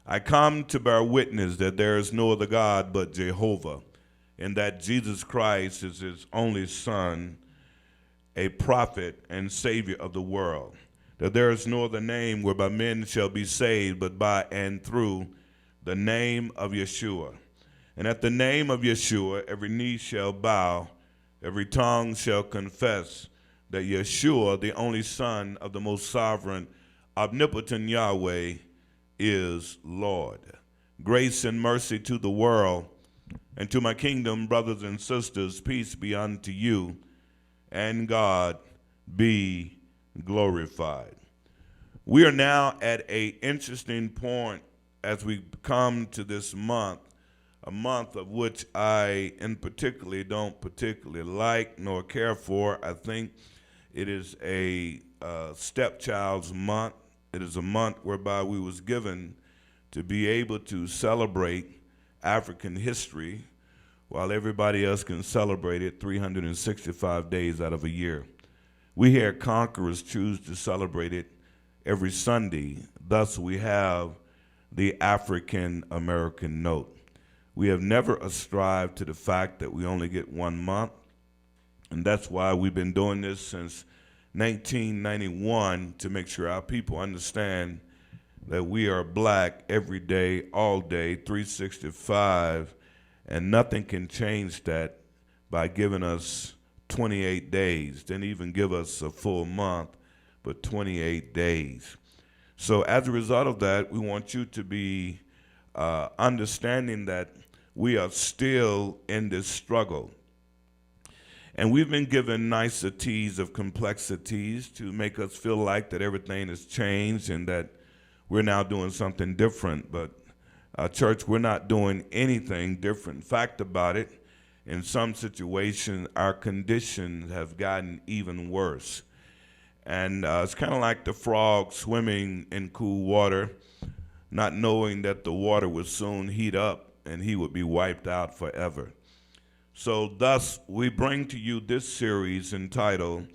I come to bear witness that there is no other God but Jehovah, and that Jesus Christ is his only Son, a prophet and Savior of the world. That there is no other name whereby men shall be saved but by and through the name of Yeshua. And at the name of Yeshua, every knee shall bow, every tongue shall confess that Yeshua, the only Son of the most sovereign, omnipotent Yahweh, is Lord. Grace and mercy to the world and to my kingdom, brothers and sisters, peace be unto you, and God be glorified. We are now at an interesting point as we come to this month, a month of which I in particularly don't particularly like nor care for. I think it is a stepchild's month. It is a month whereby we was given to be able to celebrate African history while everybody else can celebrate it 365 days out of a year. We here conquerors choose to celebrate it every Sunday. Thus we have the African American note. We have never ascribed to the fact that we only get 1 month, and that's why we've been doing this since 1991 to make sure our people understand that we are black every day, all day, 365, and nothing can change that by giving us 28 days. Didn't even give us a full month, but 28 days. So as a result of that, we want you to be understanding that we are still in this struggle. And we've been given niceties of complexities to make us feel like that everything has changed and that we're now doing something different. But church, we're not doing anything different. Fact about it, in some situations, our conditions have gotten even worse. And it's kind of like the frog swimming in cool water, not knowing that the water would soon heat up and he would be wiped out forever. So thus, we bring to you this series entitled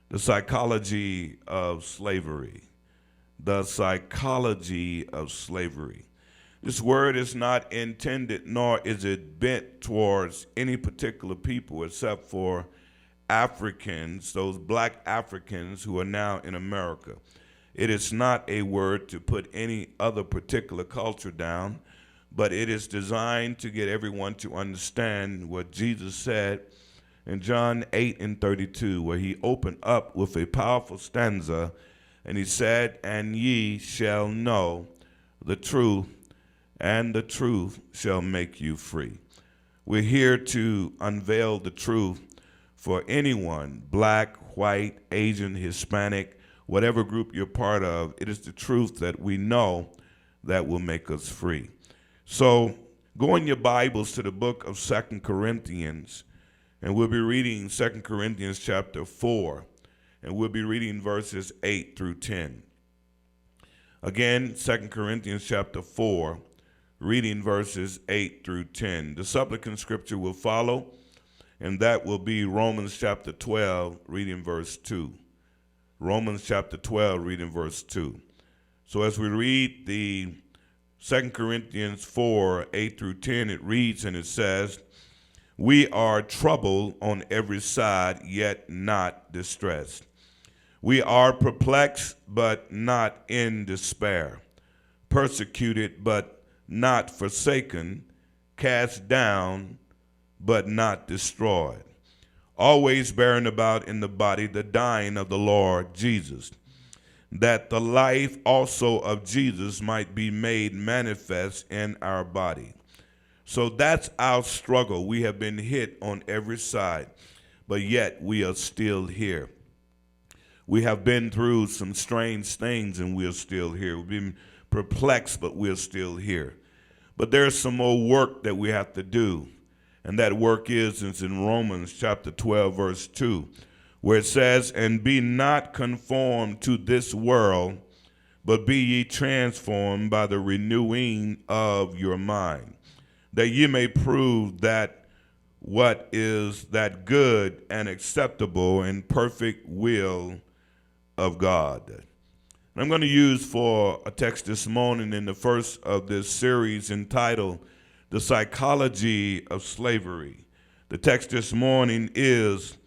The Psychology of Slavery. The Psychology of Slavery. This word is not intended, nor is it bent towards any particular people except for Africans, those black Africans who are now in America. It is not a word to put any other particular culture down, but it is designed to get everyone to understand what Jesus said in John 8:32, where he opened up with a powerful stanza, and he said, "And ye shall know the truth, and the truth shall make you free." We're here to unveil the truth for anyone, black, white, Asian, Hispanic, whatever group you're part of. It is the truth that we know that will make us free. So go in your Bibles to the book of 2 Corinthians, and we'll be reading 2 Corinthians chapter 4, and we'll be reading verses 8 through 10. Again, 2 Corinthians chapter 4, reading verses 8 through 10. The supplicant scripture will follow, and that will be Romans chapter 12, reading verse 2. Romans chapter 12, reading verse 2. So as we read the 2 Corinthians 4, 8 through 10, it reads and it says, "We are troubled on every side, yet not distressed. We are perplexed, but not in despair. Persecuted, but not forsaken. Cast down, but not destroyed. Always bearing about in the body the dying of the Lord Jesus, that the life also of Jesus might be made manifest in our body." So that's our struggle. We have been hit on every side, but yet we are still here. We have been through some strange things and we're still here. We've been perplexed, but we're still here. But there's some more work that we have to do. And that work is in Romans chapter 12, verse 2, where it says, "And be not conformed to this world, but be ye transformed by the renewing of your mind, that ye may prove that what is that good and acceptable and perfect will of God." I'm going to use for a text this morning in the first of this series entitled The Psychology of Slavery. The text this morning is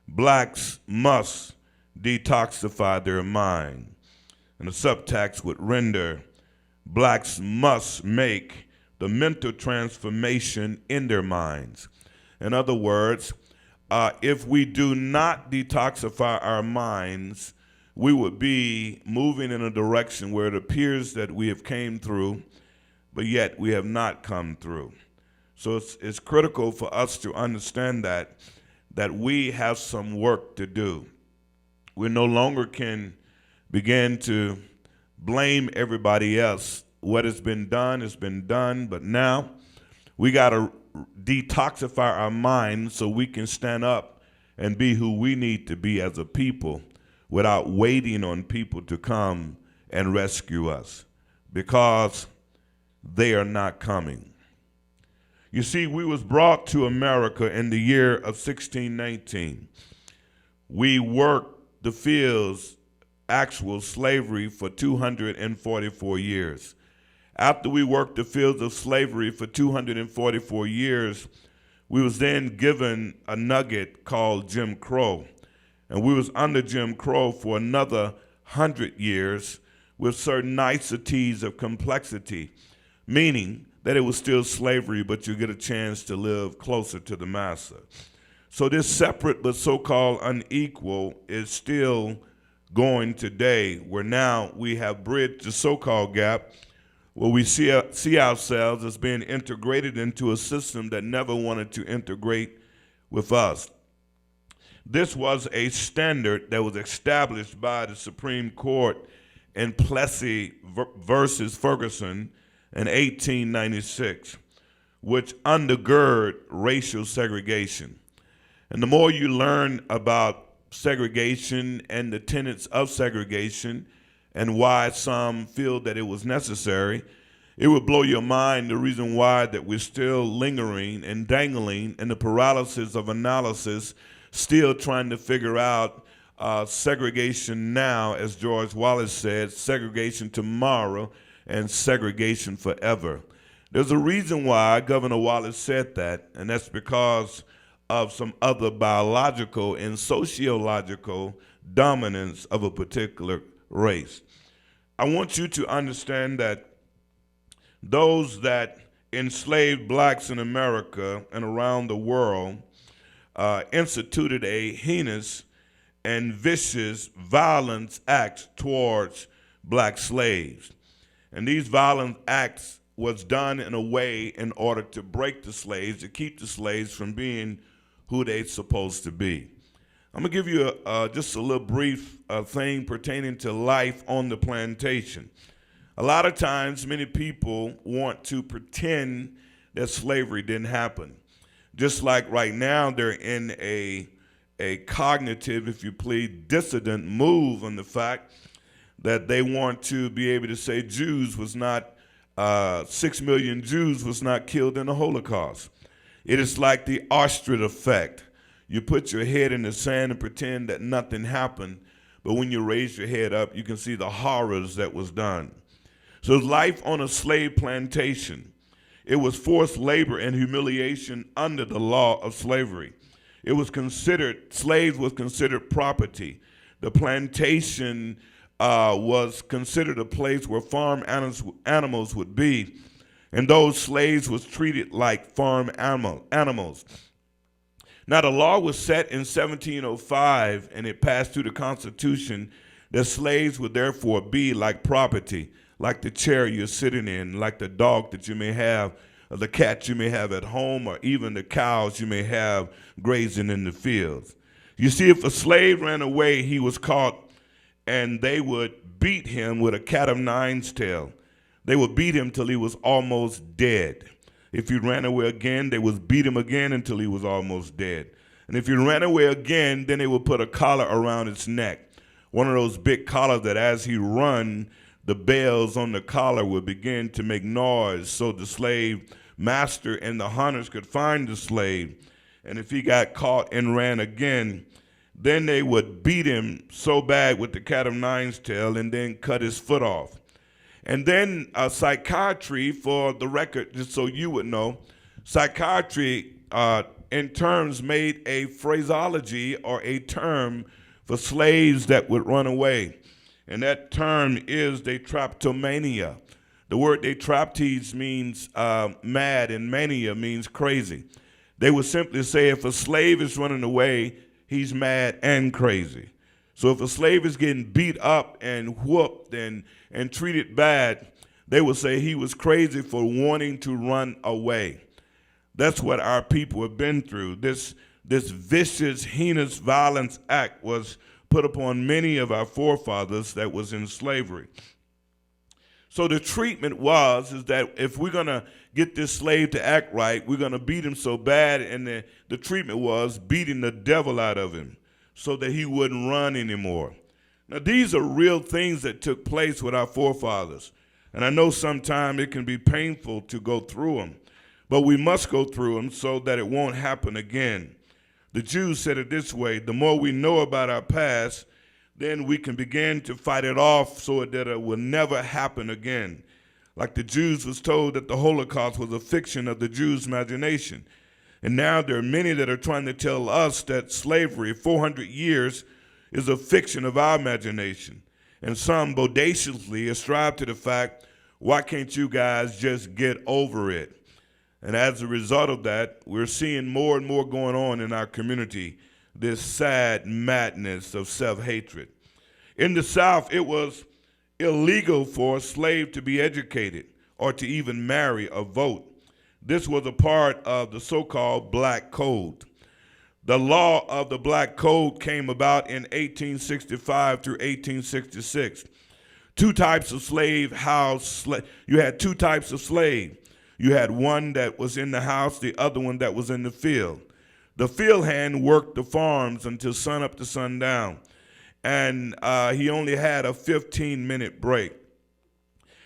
Blacks Must Detoxify Their Mind. And the subtext would render Blacks must make the mental transformation in their minds. In other words, if we do not detoxify our minds, we would be moving in a direction where it appears that we have came through, but yet we have not come through. So it's critical for us to understand that we have some work to do. We no longer can begin to blame everybody else. What has been done, but now we got to detoxify our minds so we can stand up and be who we need to be as a people without waiting on people to come and rescue us, because they are not coming. You see, we was brought to America in the year of 1619. We worked the fields, actual slavery, for 244 years. After we worked the fields of slavery for 244 years, we was then given a nugget called Jim Crow. And we was under Jim Crow for another 100 years with certain niceties of complexity, meaning that it was still slavery, but you get a chance to live closer to the master. So this separate but so-called unequal is still going today, where now we have bridged the so-called gap, where we see ourselves as being integrated into a system that never wanted to integrate with us. This was a standard that was established by the Supreme Court in Plessy versus Ferguson in 1896, which undergird racial segregation. And the more you learn about segregation and the tenets of segregation and why some feel that it was necessary, it would blow your mind the reason why that we're still lingering and dangling in the paralysis of analysis, still trying to figure out segregation now, as George Wallace said, segregation tomorrow and segregation forever. There's a reason why Governor Wallace said that, and that's because of some other biological and sociological dominance of a particular race. I want you to understand that those that enslaved blacks in America and around the world instituted a heinous and vicious violence acts towards black slaves. And these violent acts was done in a way in order to break the slaves, to keep the slaves from being who they're supposed to be. I'm gonna give you just a little brief thing pertaining to life on the plantation. A lot of times, many people want to pretend that slavery didn't happen. Just like right now, they're in a cognitive, if you please, dissident move on the fact that they want to be able to say Jews was not, 6 million Jews was not killed in the Holocaust. It is like the ostrich effect. You put your head in the sand and pretend that nothing happened, but when you raise your head up, you can see the horrors that was done. So life on a slave plantation, it was forced labor and humiliation under the law of slavery. It was considered, slaves was considered property. The plantation was considered a place where farm animals would be, and those slaves was treated like farm animals. Now, the law was set in 1705, and it passed through the Constitution that slaves would therefore be like property, like the chair you're sitting in, like the dog that you may have, or the cat you may have at home, or even the cows you may have grazing in the fields. You see, if a slave ran away, he was caught, and they would beat him with a cat of nine's tail. They would beat him till he was almost dead. If he ran away again, they would beat him again until he was almost dead. And if he ran away again, then they would put a collar around his neck. One of those big collars that as he run, the bells on the collar would begin to make noise so the slave master and the hunters could find the slave. And if he got caught and ran again, Then they would beat him so bad with the cat of nine's tail and then cut his foot off. And then psychiatry, for the record, just so you would know, psychiatry in terms made a phraseology or a term for slaves that would run away. And that term is detraptomania. The word detraptes means mad, and mania means crazy. They would simply say if a slave is running away, he's mad and crazy. So if a slave is getting beat up and whooped and treated bad, they would say he was crazy for wanting to run away. That's what our people have been through. This vicious, heinous violence act was put upon many of our forefathers that was in slavery. So the treatment is that if we're going to get this slave to act right, we're going to beat him so bad, and the treatment was beating the devil out of him so that he wouldn't run anymore. Now, these are real things that took place with our forefathers, and I know sometimes it can be painful to go through them, but we must go through them so that it won't happen again. The Jews said it this way: the more we know about our past, then we can begin to fight it off so that it will never happen again. Like the Jews was told that the Holocaust was a fiction of the Jews' imagination. And now there are many that are trying to tell us that slavery, 400 years, is a fiction of our imagination. And some bodaciously ascribe to the fact, why can't you guys just get over it? And as a result of that, we're seeing more and more going on in our community, this sad madness of self-hatred. In the South, it was illegal for a slave to be educated or to even marry or vote. This was a part of the so-called Black Code. The law of the Black Code came about in 1865 through 1866. Two types of slave house. You had two types of slave. You had one that was in the house, the other one that was in the field. The field hand worked the farms until sun up to sundown, and he only had a 15-minute break.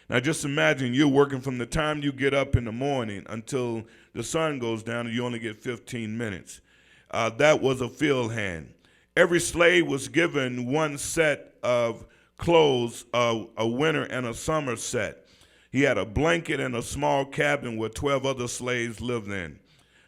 Now just imagine you're working from the time you get up in the morning until the sun goes down, and you only get 15 minutes. That was a field hand. Every slave was given one set of clothes, a winter and a summer set. He had a blanket and a small cabin where 12 other slaves lived in.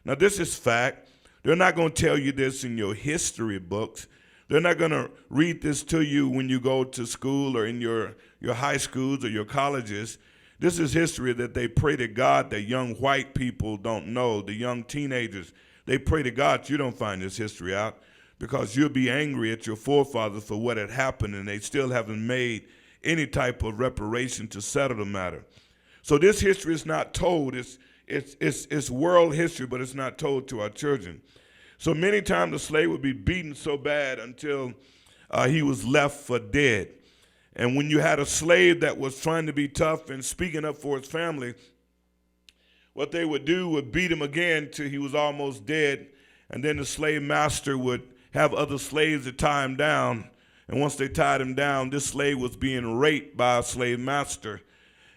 Now this is fact. They're not going to tell you this in your history books. They're not going to read this to you when you go to school or in your high schools or your colleges. This is history that they pray to God that young white people don't know, the young teenagers. They pray to God you don't find this history out, because you'll be angry at your forefathers for what had happened, and they still haven't made any type of reparation to settle the matter. So this history is not told. It's world history, but it's not told to our children. So many times the slave would be beaten so bad until he was left for dead. And when you had a slave that was trying to be tough and speaking up for his family, what they would do would beat him again till he was almost dead, and then the slave master would have other slaves to tie him down. And once they tied him down, this slave was being raped by a slave master,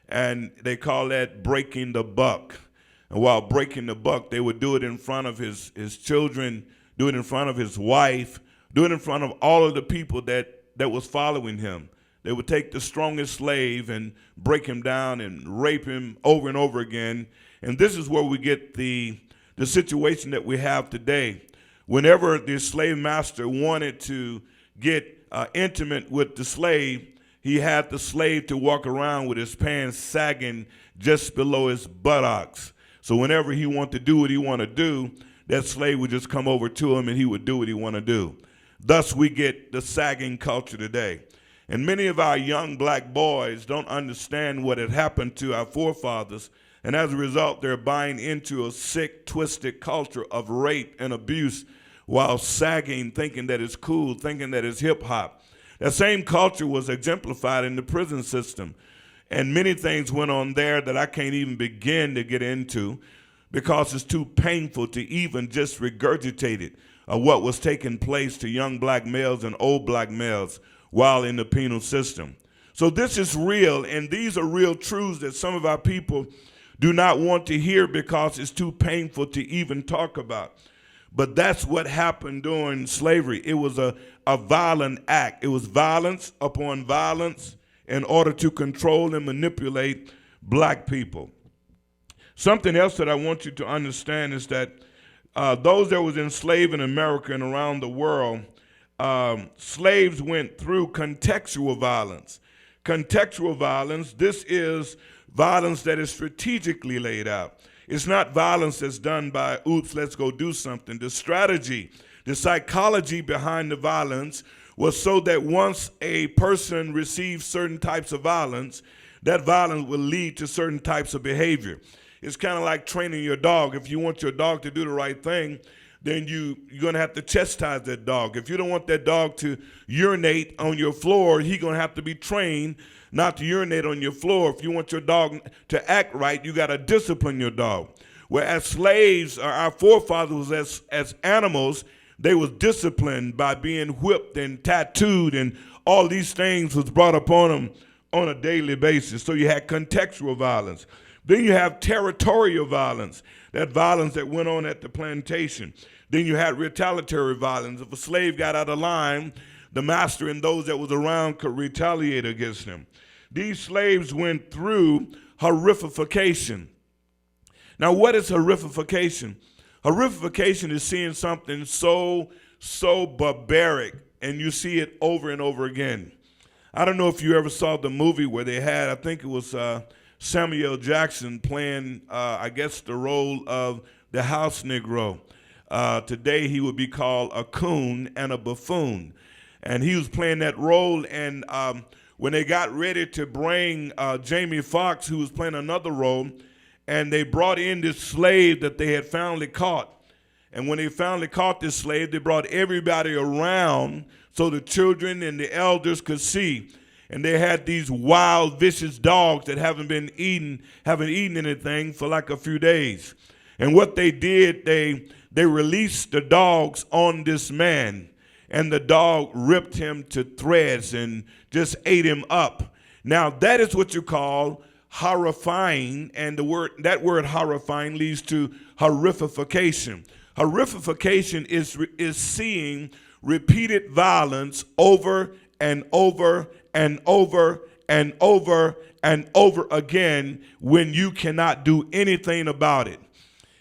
and they call that breaking the buck. And while breaking the buck, they would do it in front of his children, do it in front of his wife, do it in front of all of the people that was following him. They would take the strongest slave and break him down and rape him over and over again. And this is where we get the situation that we have today. Whenever the slave master wanted to get intimate with the slave, he had the slave to walk around with his pants sagging just below his buttocks. So whenever he wanted to do what he wanted to do, that slave would just come over to him and he would do what he wanted to do. Thus we get the sagging culture today. And many of our young black boys don't understand what had happened to our forefathers, and as a result, they're buying into a sick, twisted culture of rape and abuse while sagging, thinking that it's cool, thinking that it's hip-hop. That same culture was exemplified in the prison system. And many things went on there that I can't even begin to get into because it's too painful to even just regurgitate it, what was taking place to young black males and old black males while in the penal system. So this is real, and these are real truths that some of our people do not want to hear because it's too painful to even talk about. But that's what happened during slavery. It was a violent act. It was violence upon violence in order to control and manipulate black people. Something else that I want you to understand is that those that was enslaved in America and around the world, slaves went through contextual violence. Contextual violence, this is violence that is strategically laid out. It's not violence that's done by, oops, let's go do something. The strategy, the psychology behind the violence was so that once a person receives certain types of violence, that violence will lead to certain types of behavior. It's kind of like training your dog. If you want your dog to do the right thing, then you're going to have to chastise that dog. If you don't want that dog to urinate on your floor, he's going to have to be trained not to urinate on your floor. If you want your dog to act right, you got to discipline your dog. Whereas slaves, or our forefathers as animals, they was disciplined by being whipped and tattooed, and all these things was brought upon them on a daily basis. So you had contextual violence. Then you have territorial violence, that violence that went on at the plantation. Then you had retaliatory violence. If a slave got out of line, the master and those that was around could retaliate against him. These slaves went through horrification. Now, what is horrification? Horrification is seeing something so barbaric, and you see it over and over again. I don't know if you ever saw the movie where they had, I think it was Samuel Jackson playing, I guess, the role of the house Negro. Today he would be called a coon and a buffoon. And he was playing that role, and when they got ready to bring Jamie Foxx, who was playing another role, and they brought in this slave that they had finally caught. And when they finally caught this slave, they brought everybody around so the children and the elders could see. And they had these wild, vicious dogs that haven't eaten anything for like a few days. And what they did, they released the dogs on this man. And the dog ripped him to threads and just ate him up. Now, that is what you call horrifying, and that word horrifying leads to horrification. Horrification is seeing repeated violence over and over and over and over and over again when you cannot do anything about it.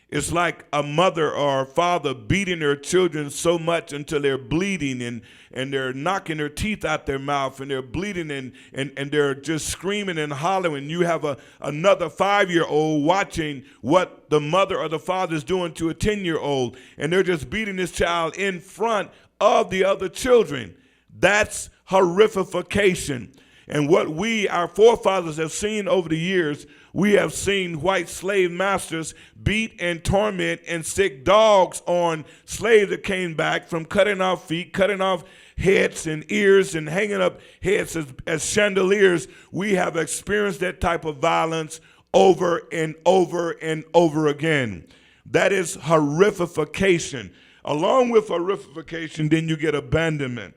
It's like a mother or a father beating their children so much until they're bleeding and they're knocking their teeth out their mouth and they're bleeding and they're just screaming and hollering. You have another 5-year-old watching what the mother or the father is doing to a 10-year-old, and they're just beating this child in front of the other children. That's horrification. And what our forefathers have seen over the years, we have seen white slave masters beat and torment and sick dogs on slaves that came back from cutting off feet, cutting off heads and ears, and hanging up heads as chandeliers. We have experienced that type of violence over and over and over again. That is horrification. Along with horrification, then you get abandonment.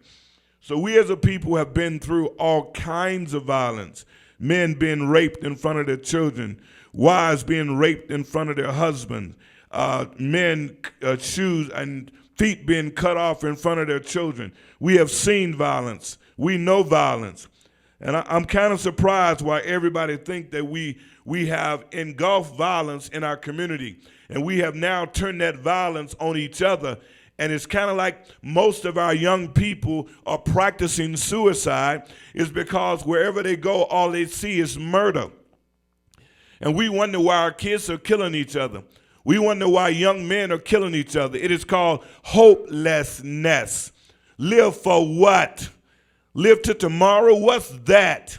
So we as a people have been through all kinds of violence. Men being raped in front of their children, wives being raped in front of their husbands, men shoes and feet being cut off in front of their children. We have seen violence. We know violence. And I'm kind of surprised why everybody think that we have engulfed violence in our community. And we have now turned that violence on each other. And it's kind of like most of our young people are practicing suicide is because wherever they go, all they see is murder. And we wonder why our kids are killing each other. We wonder why young men are killing each other. It is called hopelessness. Live for what? Live to tomorrow? What's that?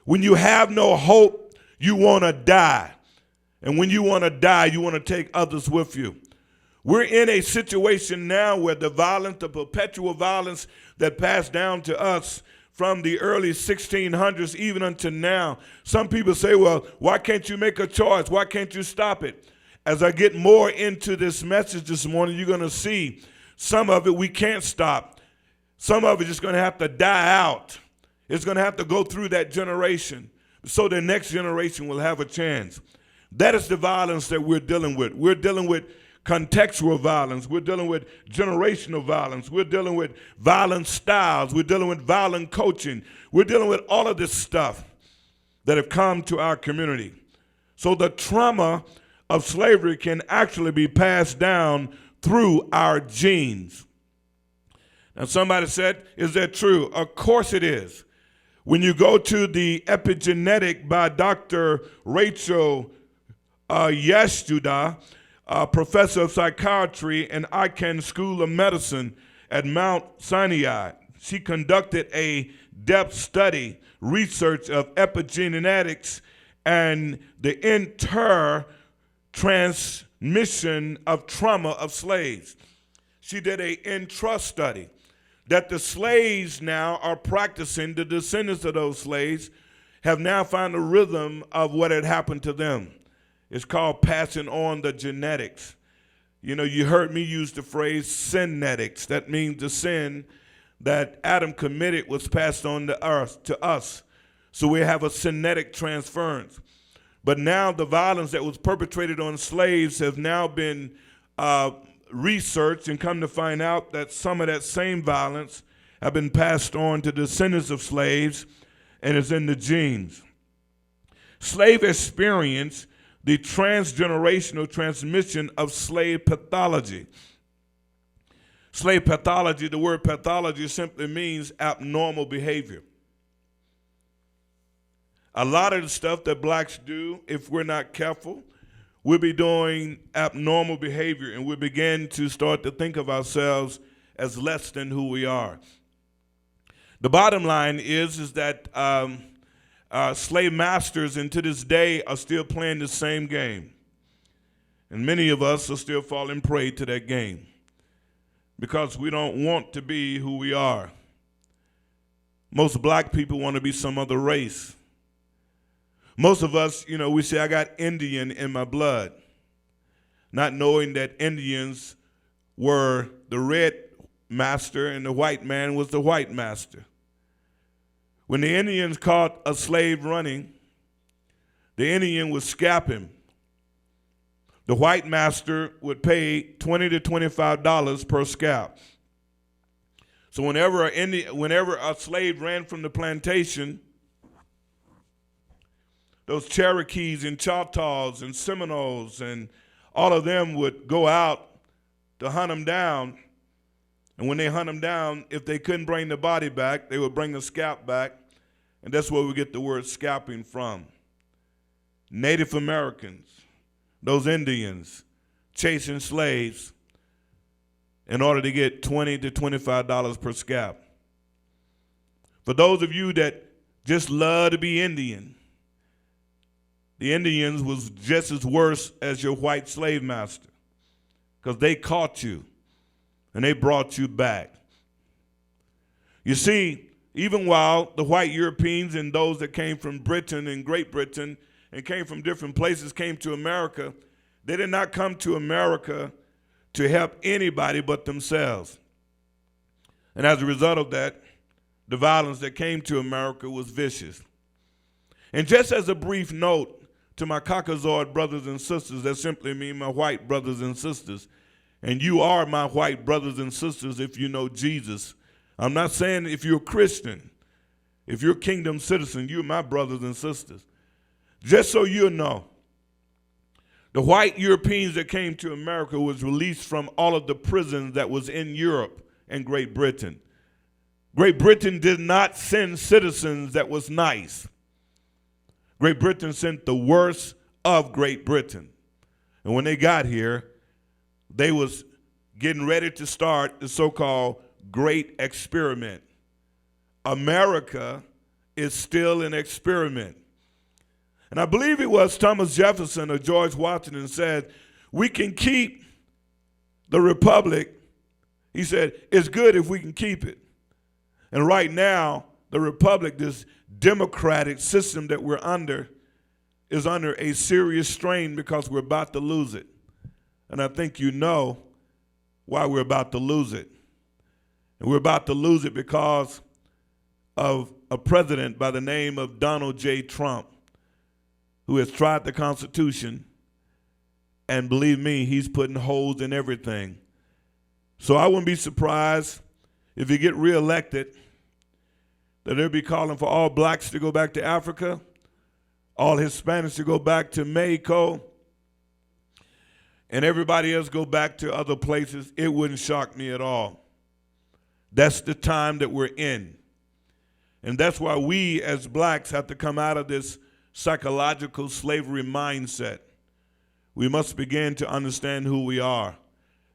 When you have no hope, you want to die. And when you want to die, you want to take others with you. We're in a situation now where the violence, the perpetual violence that passed down to us from the early 1600s even until now, some people say, well, why can't you make a choice? Why can't you stop it? As I get more into this message this morning, you're going to see some of it we can't stop. Some of it is going to have to die out. It's going to have to go through that generation so the next generation will have a chance. That is the violence that we're dealing with. We're dealing with contextual violence. We're dealing with generational violence. We're dealing with violent styles. We're dealing with violent coaching. We're dealing with all of this stuff that have come to our community. So the trauma of slavery can actually be passed down through our genes. Now somebody said, is that true? Of course it is. When you go to the epigenetic by Dr. Rachel Yestuda, professor of psychiatry and Icahn School of Medicine at Mount Sinai, she conducted a depth study research of epigenetics and the transmission of trauma of slaves. She did an intrust study that the slaves now are practicing, the descendants of those slaves have now found a rhythm of what had happened to them. It's called passing on the genetics. You know, you heard me use the phrase synetics. That means the sin that Adam committed was passed on to us. So we have a synetic transference. But now the violence that was perpetrated on slaves has now been researched and come to find out that some of that same violence have been passed on to descendants of slaves and is in the genes. Slave experience the transgenerational transmission of slave pathology. Slave pathology, the word pathology simply means abnormal behavior. A lot of the stuff that blacks do, if we're not careful, we'll be doing abnormal behavior, and we begin to start to think of ourselves as less than who we are. The bottom line is that slave masters, and to this day, are still playing the same game. And many of us are still falling prey to that game because we don't want to be who we are. Most black people want to be some other race. Most of us, we say, I got Indian in my blood, not knowing that Indians were the red master and the white man was the white master. When the Indians caught a slave running, the Indian would scalp him. The white master would pay $20 to $25 per scalp. So whenever a slave ran from the plantation, those Cherokees and Choctaws and Seminoles and all of them would go out to hunt him down. And when they hunt him down, if they couldn't bring the body back, they would bring the scalp back. And that's where we get the word scalping from. Native Americans, those Indians, chasing slaves in order to get $20 to $25 per scalp. For those of you that just love to be Indian, the Indians was just as worse as your white slave master because they caught you and they brought you back. You see, even while the white Europeans and those that came from Britain and Great Britain and came from different places came to America, they did not come to America to help anybody but themselves. And as a result of that, the violence that came to America was vicious. And just as a brief note to my Caucasoid brothers and sisters, that simply mean my white brothers and sisters, and you are my white brothers and sisters if you know Jesus. I'm not saying if you're a Christian, if you're a kingdom citizen, you're my brothers and sisters. Just so you know, the white Europeans that came to America was released from all of the prisons that was in Europe and Great Britain. Great Britain did not send citizens that was nice. Great Britain sent the worst of Great Britain. And when they got here, they was getting ready to start the so-called Great Experiment. America is still an experiment. And I believe it was Thomas Jefferson or George Washington said, we can keep the republic. He said, it's good if we can keep it. And right now, the republic, this democratic system that we're under, is under a serious strain because we're about to lose it. And I think you know why we're about to lose it. And we're about to lose it because of a president by the name of Donald J. Trump, who has tried the Constitution And believe me, he's putting holes in everything. So I wouldn't be surprised if you get reelected that they'll be calling for all blacks to go back to Africa, all Hispanics to go back to Mexico, and everybody else go back to other places. It wouldn't shock me at all. That's the time that we're in. And that's why we as blacks have to come out of this psychological slavery mindset. We must begin to understand who we are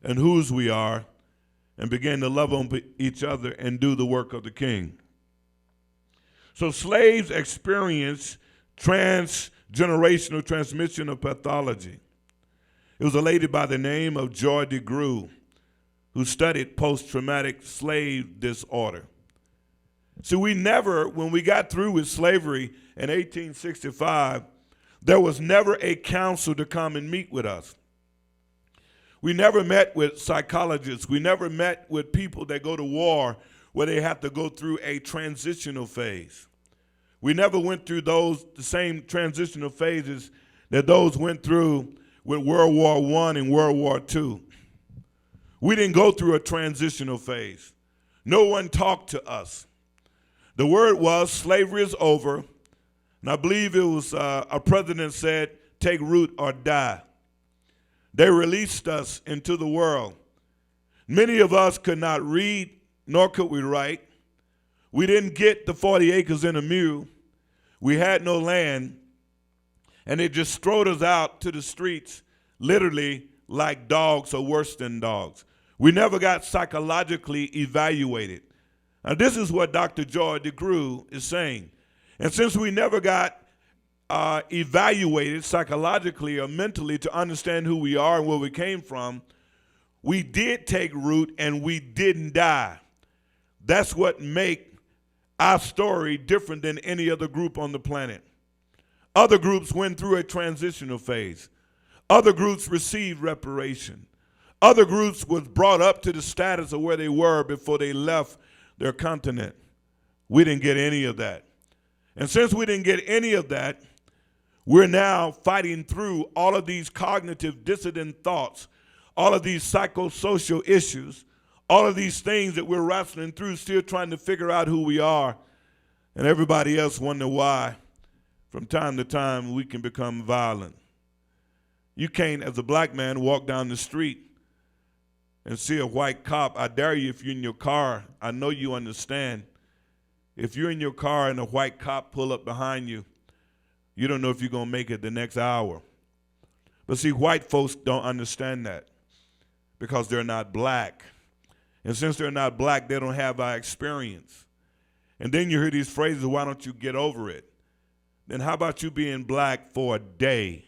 and whose we are and begin to love on each other and do the work of the King. So slaves experience transgenerational transmission of pathology. It was a lady by the name of Joy DeGruy who studied post-traumatic slave disorder. See, when we got through with slavery in 1865, there was never a council to come and meet with us. We never met with psychologists. We never met with people that go to war where they have to go through a transitional phase. We never went through the same transitional phases that those went through with World War I and World War II. We didn't go through a transitional phase. No one talked to us. The word was slavery is over. And I believe it was a president said, take root or die. They released us into the world. Many of us could not read, nor could we write. We didn't get the 40 acres and a mule. We had no land. And they just strode us out to the streets, literally like dogs or worse than dogs. We never got psychologically evaluated. Now, this is what Dr. Joy DeGruy is saying. And since we never got evaluated psychologically or mentally to understand who we are and where we came from, we did take root and we didn't die. That's what makes our story different than any other group on the planet. Other groups went through a transitional phase. Other groups received reparation. Other groups was brought up to the status of where they were before they left their continent. We didn't get any of that. And since we didn't get any of that, we're now fighting through all of these cognitive dissident thoughts, all of these psychosocial issues, all of these things that we're wrestling through, still trying to figure out who we are. And everybody else wonder why, from time to time, we can become violent. You can't, as a black man, walk down the street and see a white cop. I dare you, if you're in your car, I know you understand. If you're in your car and a white cop pull up behind you, you don't know if you're going to make it the next hour. But see, white folks don't understand that because they're not black. And since they're not black, they don't have our experience. And then you hear these phrases, why don't you get over it? Then how about you being black for a day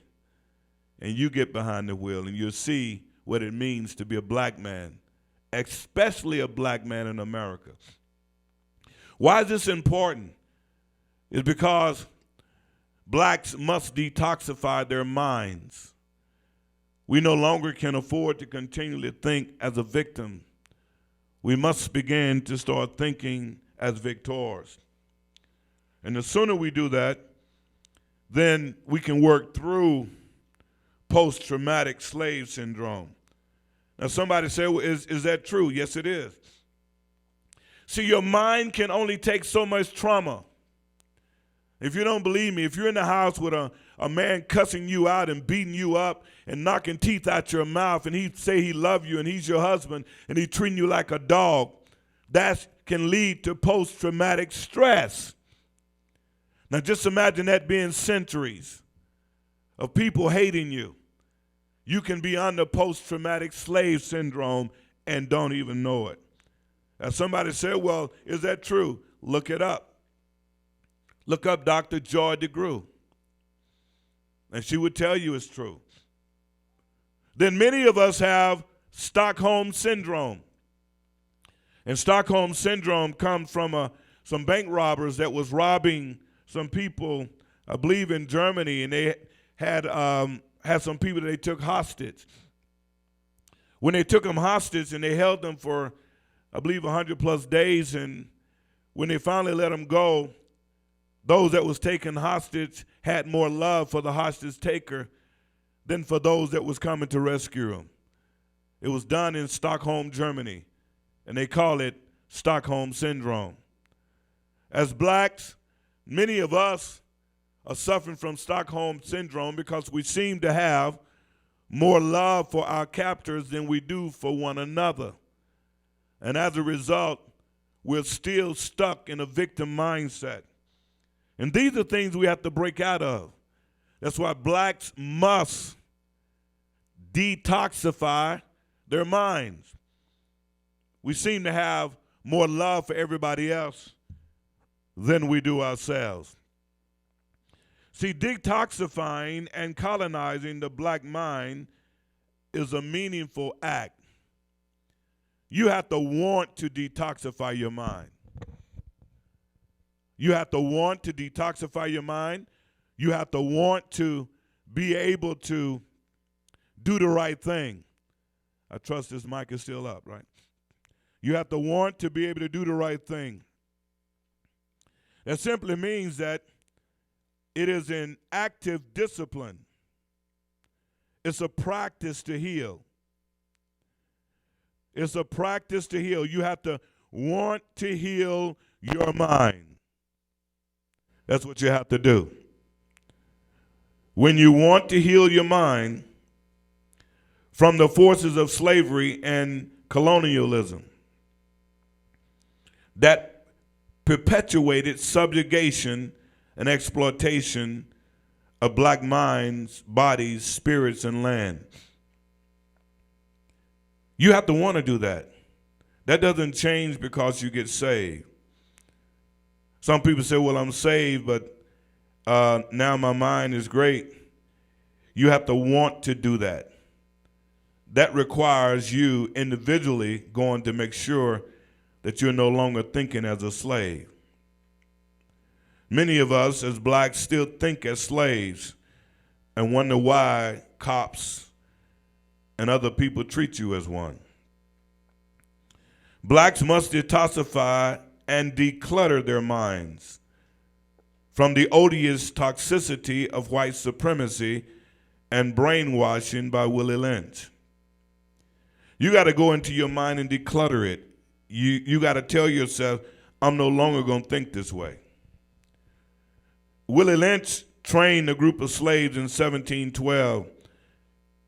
and you get behind the wheel and you'll see what it means to be a black man, especially a black man in America. Why is this important? It's because blacks must detoxify their minds. We no longer can afford to continually think as a victim. We must begin to start thinking as victors. And the sooner we do that, then we can work through post-traumatic slave syndrome. Now somebody say, well, is that true? Yes, it is. See, your mind can only take so much trauma. If you don't believe me, if you're in the house with a man cussing you out and beating you up and knocking teeth out your mouth, and he say he love you and he's your husband and he treating you like a dog, that can lead to post-traumatic stress. Now just imagine that being centuries of people hating you. You can be under post-traumatic slave syndrome and don't even know it. Now somebody said, well, is that true? Look it up. Look up Dr. Joy DeGruy. And she would tell you it's true. Then many of us have Stockholm Syndrome. And Stockholm Syndrome comes from some bank robbers that was robbing some people, I believe in Germany, and they had some people that they took hostage. When they took them hostage and they held them for, I believe, 100 plus days, and when they finally let them go, those that was taken hostage had more love for the hostage taker than for those that was coming to rescue them. It was done in Stockholm, Germany, and they call it Stockholm Syndrome. As blacks, many of us are suffering from Stockholm Syndrome because we seem to have more love for our captors than we do for one another. And as a result, we're still stuck in a victim mindset. And these are things we have to break out of. That's why blacks must detoxify their minds. We seem to have more love for everybody else than we do ourselves. See, detoxifying and colonizing the black mind is a meaningful act. You have to want to detoxify your mind. You have to want to detoxify your mind. You have to want to be able to do the right thing. I trust this mic is still up, right? You have to want to be able to do the right thing. That simply means that it is an active discipline. It's a practice to heal. It's a practice to heal. You have to want to heal your mind. That's what you have to do. When you want to heal your mind from the forces of slavery and colonialism that perpetuated subjugation and exploitation of black minds, bodies, spirits, and land. You have to want to do that. That doesn't change because you get saved. Some people say, well, I'm saved, but now my mind is great. You have to want to do that. That requires you individually going to make sure that you're no longer thinking as a slave. Many of us as blacks still think as slaves and wonder why cops and other people treat you as one. Blacks must detoxify and declutter their minds from the odious toxicity of white supremacy and brainwashing by Willie Lynch. You got to go into your mind and declutter it. You got to tell yourself, I'm no longer going to think this way. Willie Lynch trained a group of slaves in 1712.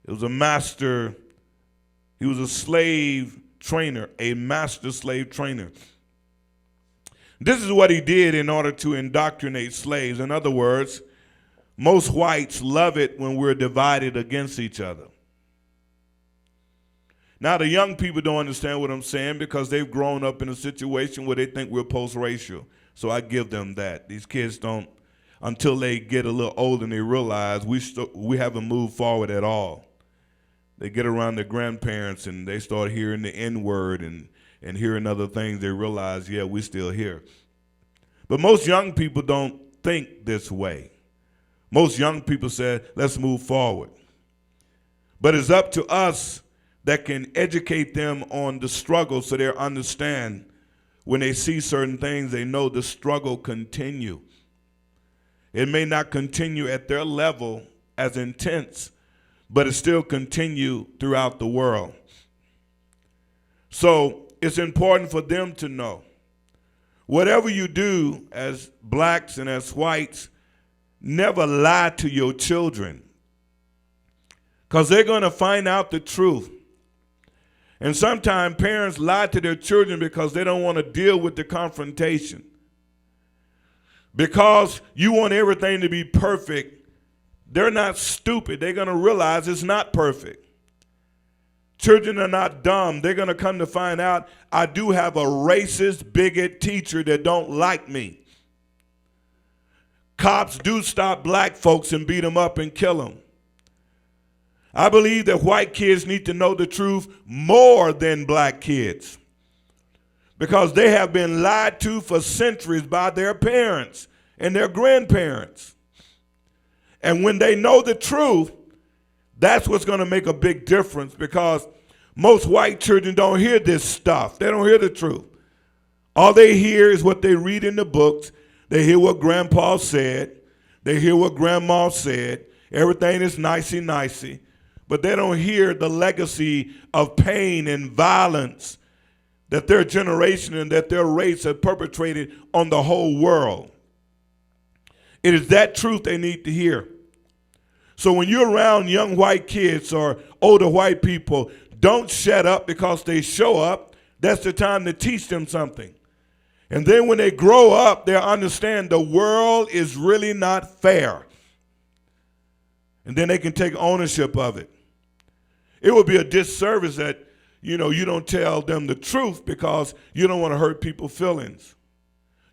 It was a master, he was a slave trainer, a master slave trainer. This is what he did in order to indoctrinate slaves. In other words, most whites love it when we're divided against each other. Now, the young people don't understand what I'm saying because they've grown up in a situation where they think we're post-racial. So I give them that. These kids don't, until they get a little older and they realize we haven't moved forward at all. They get around their grandparents and they start hearing the N-word and hearing other things. They realize, yeah, we're still here. But most young people don't think this way. Most young people say, let's move forward. But it's up to us that can educate them on the struggle so they understand when they see certain things, they know the struggle continue. It may not continue at their level as intense, but it still continue throughout the world. So it's important for them to know. Whatever you do as blacks and as whites, never lie to your children because they're going to find out the truth. And sometimes parents lie to their children because they don't want to deal with the confrontation. Because you want everything to be perfect, they're not stupid. They're going to realize it's not perfect. Children are not dumb. They're going to come to find out I do have a racist, bigot teacher that don't like me. Cops do stop black folks and beat them up and kill them. I believe that white kids need to know the truth more than black kids because they have been lied to for centuries by their parents and their grandparents. And when they know the truth, that's what's going to make a big difference because most white children don't hear this stuff. They don't hear the truth. All they hear is what they read in the books. They hear what grandpa said. They hear what grandma said. Everything is nicey-nicey, but they don't hear the legacy of pain and violence that their generation and that their race have perpetrated on the whole world. It is that truth they need to hear. So when you're around young white kids or older white people, don't shut up because they show up. That's the time to teach them something. And then when they grow up, they'll understand the world is really not fair. And then they can take ownership of it. It would be a disservice that, you don't tell them the truth because you don't want to hurt people's feelings.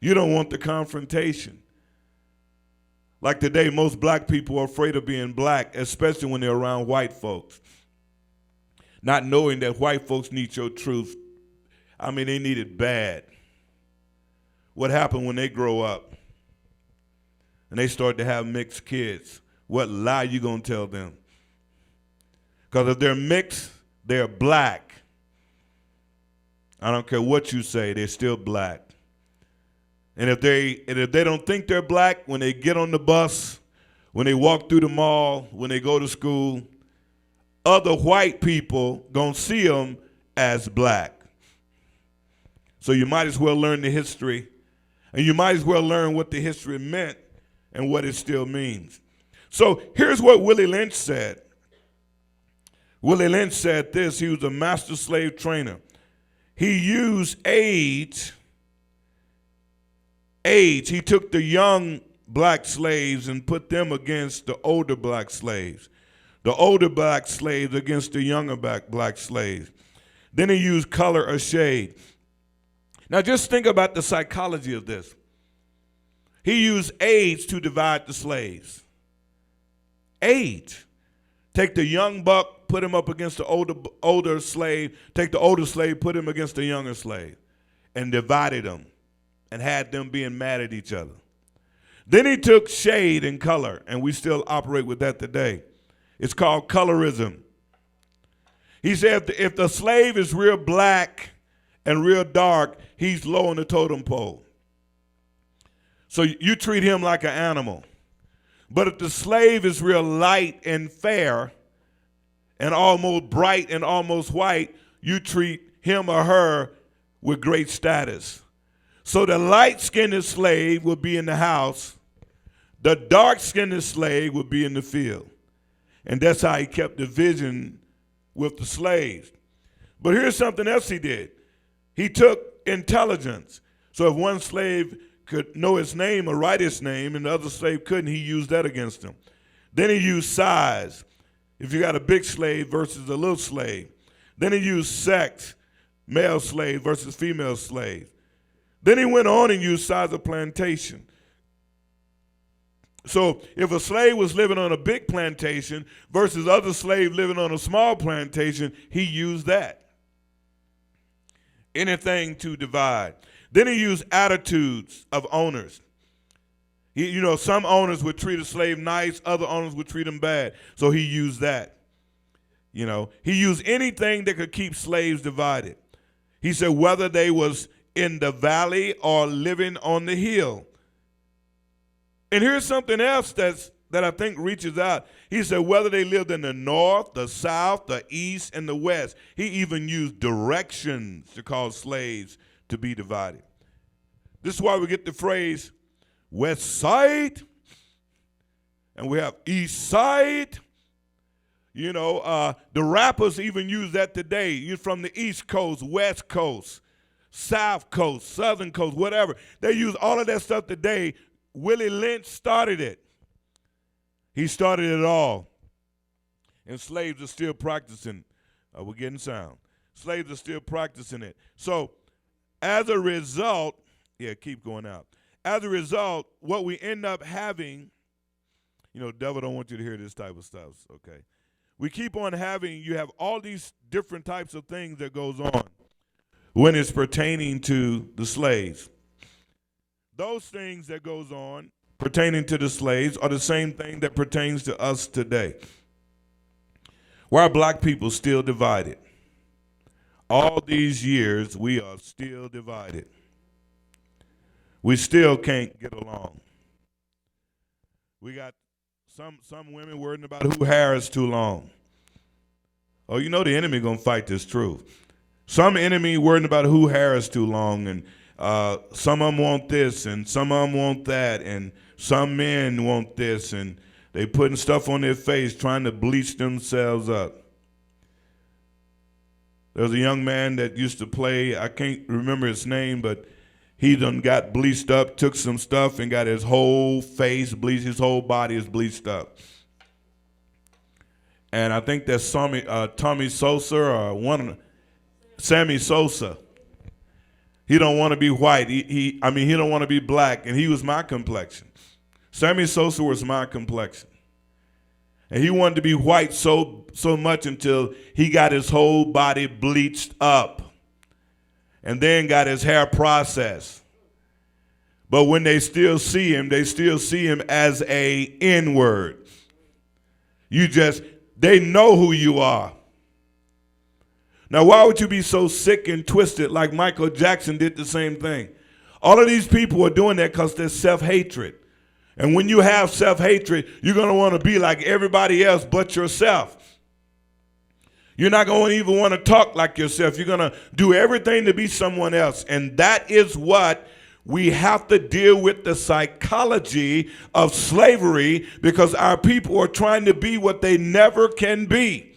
You don't want the confrontation. Like today, most black people are afraid of being black, especially when they're around white folks. Not knowing that white folks need your truth. I mean, they need it bad. What happened when they grow up and they start to have mixed kids? What lie you gonna tell them? Because if they're mixed, they're black. I don't care what you say, they're still black. And if they don't think they're black, when they get on the bus, when they walk through the mall, when they go to school, other white people gonna see them as black. So you might as well learn the history, and you might as well learn what the history meant and what it still means. So here's what Willie Lynch said. Willie Lynch said this. He was a master slave trainer. He used age. He took the young black slaves and put them against the older black slaves. The older black slaves against the younger black slaves. Then he used color or shade. Now just think about the psychology of this. He used age to divide the slaves. Age. Take the young buck, put him up against the older slave. Take the older slave, put him against the younger slave. And divided them. And had them being mad at each other. Then he took shade and color, and we still operate with that today. It's called colorism. He said if the slave is real black and real dark, he's low on the totem pole. So you treat him like an animal. But if the slave is real light and fair and almost bright and almost white, you treat him or her with great status. So the light-skinned slave would be in the house. The dark-skinned slave would be in the field. And that's how he kept division with the slaves. But here's something else he did. He took intelligence. So if one slave could know his name or write his name and the other slave couldn't, he used that against him. Then he used size. If you got a big slave versus a little slave. Then he used sex, male slave versus female slave. Then he went on and used size of plantation. So if a slave was living on a big plantation versus other slave living on a small plantation, he used that. Anything to divide. Then he used attitudes of owners. Some owners would treat a slave nice, other owners would treat him bad. So he used that. He used anything that could keep slaves divided. He said whether they was in the valley or living on the hill. And here's something else that I think reaches out. He said whether they lived in the north, the south, the east, and the west. He even used directions to cause slaves to be divided. This is why we get the phrase west side, and we have east side. The rappers even use that today. You're from the east coast, west coast, south coast, southern coast, whatever. They use all of that stuff today. Willie Lynch started it. He started it all. And slaves are still practicing. We're getting sound. Slaves are still practicing it. So as a result, keep going out. As a result, what we end up having, devil don't want you to hear this type of stuff, okay? We keep on having, you have all these different types of things that goes on when it's pertaining to the slaves. Those things that goes on pertaining to the slaves are the same thing that pertains to us today. Why are black people still divided? All these years, we are still divided. We still can't get along. We got Some women worrying about who hair is too long. Oh, you know the enemy gonna fight this truth. Some enemy worrying about who hair is too long, and some of them want this, and some of them want that, and some men want this, and they putting stuff on their face trying to bleach themselves up. There's a young man that used to play, I can't remember his name, but he done got bleached up, took some stuff and got his whole face bleached, his whole body is bleached up. And I think that's Tommy Sosa or Sammy Sosa. He don't want to be white. He don't want to be black, and he was my complexion. Sammy Sosa was my complexion. And he wanted to be white so much until he got his whole body bleached up and then got his hair processed. But when they still see him as a N-word. They know who you are. Now, why would you be so sick and twisted like Michael Jackson did the same thing? All of these people are doing that because there's self-hatred. And when you have self-hatred, you're going to want to be like everybody else but yourself. You're not going to even want to talk like yourself. You're going to do everything to be someone else. And that is what we have to deal with, the psychology of slavery, because our people are trying to be what they never can be.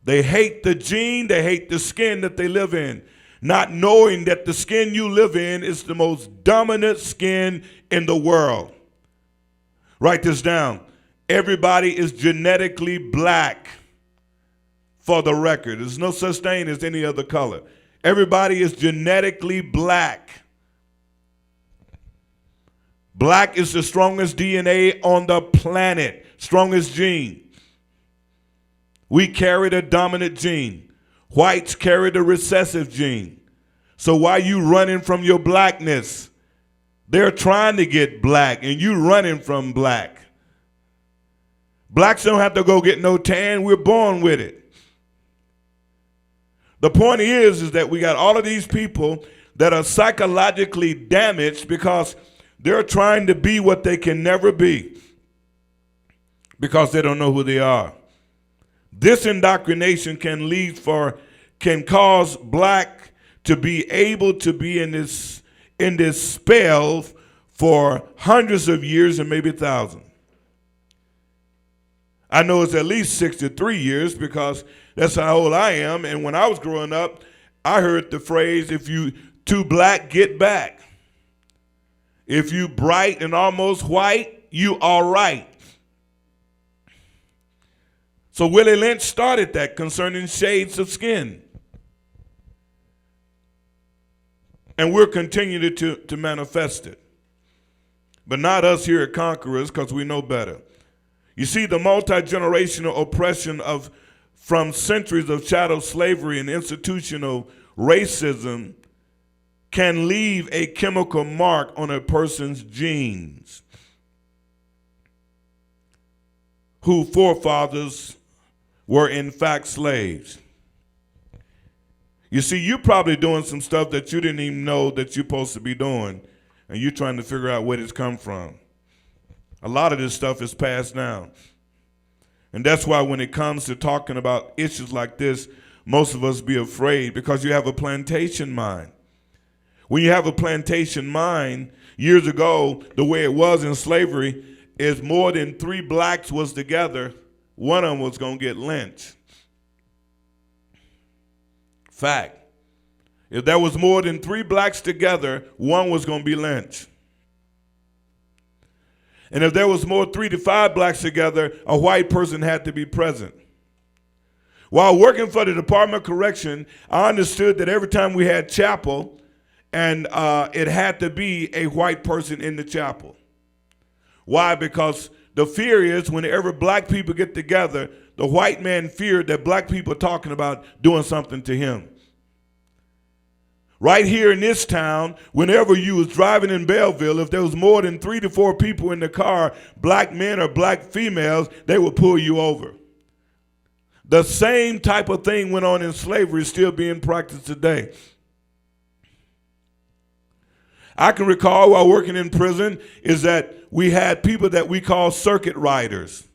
They hate the gene, they hate the skin that they live in, not knowing that the skin you live in is the most dominant skin in the world. Write this down. Everybody is genetically black, for the record. There's no such thing as any other color. Everybody is genetically black. Black is the strongest DNA on the planet, strongest gene. We carry the dominant gene. Whites carry the recessive gene. So why you running from your blackness? They're trying to get black, and you running from black. Blacks don't have to go get no tan. We're born with it. The point is that we got all of these people that are psychologically damaged because they're trying to be what they can never be because they don't know who they are. This indoctrination can cause black to be able to be in this spell for hundreds of years and maybe thousands. I know it's at least 63 years because that's how old I am. And when I was growing up, I heard the phrase, if you too black, get back. If you bright and almost white, you all right. So Willie Lynch started that concerning shades of skin. And we're continuing to manifest it. But not us here at Conquerors, because we know better. You see, the multi-generational oppression from centuries of chattel slavery and institutional racism can leave a chemical mark on a person's genes, whose forefathers were in fact slaves. You see, you're probably doing some stuff that you didn't even know that you're supposed to be doing, and you're trying to figure out where it's come from. A lot of this stuff is passed down. And that's why when it comes to talking about issues like this, most of us be afraid because you have a plantation mind. When you have a plantation mind, years ago, the way it was in slavery is more than 3 blacks was together, one of them was going to get lynched. Fact. If there was more than 3 blacks together, one was going to be lynched. And if there was more 3 to 5 blacks together, a white person had to be present. While working for the Department of Correction, I understood that every time we had chapel, and it had to be a white person in the chapel. Why? Because the fear is whenever black people get together, the white man feared that black people are talking about doing something to him. Right here in this town, whenever you was driving in Belleville, if there was more than 3 to 4 people in the car, black men or black females, they would pull you over. The same type of thing went on in slavery, still being practiced today. I can recall while working in prison is that we had people that we call circuit riders.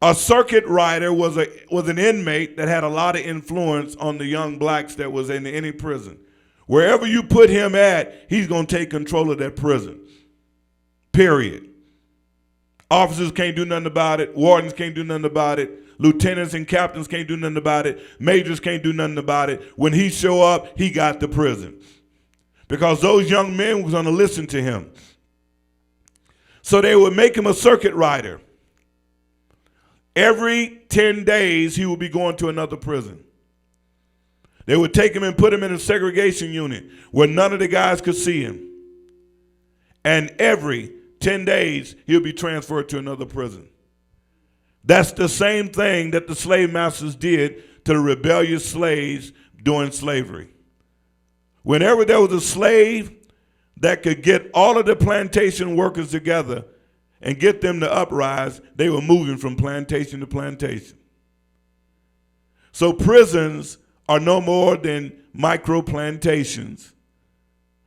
A circuit rider was an inmate that had a lot of influence on the young blacks that was in any prison. Wherever you put him at, he's going to take control of that prison. Period. Officers can't do nothing about it. Wardens can't do nothing about it. Lieutenants and captains can't do nothing about it. Majors can't do nothing about it. When he show up, he got the prison. Because those young men were going to listen to him. So they would make him a circuit rider. Every 10 days, he would be going to another prison. They would take him and put him in a segregation unit where none of the guys could see him. And every 10 days, he'll be transferred to another prison. That's the same thing that the slave masters did to the rebellious slaves during slavery. Whenever there was a slave that could get all of the plantation workers together and get them to uprise, they were moving from plantation to plantation. So prisons are no more than micro plantations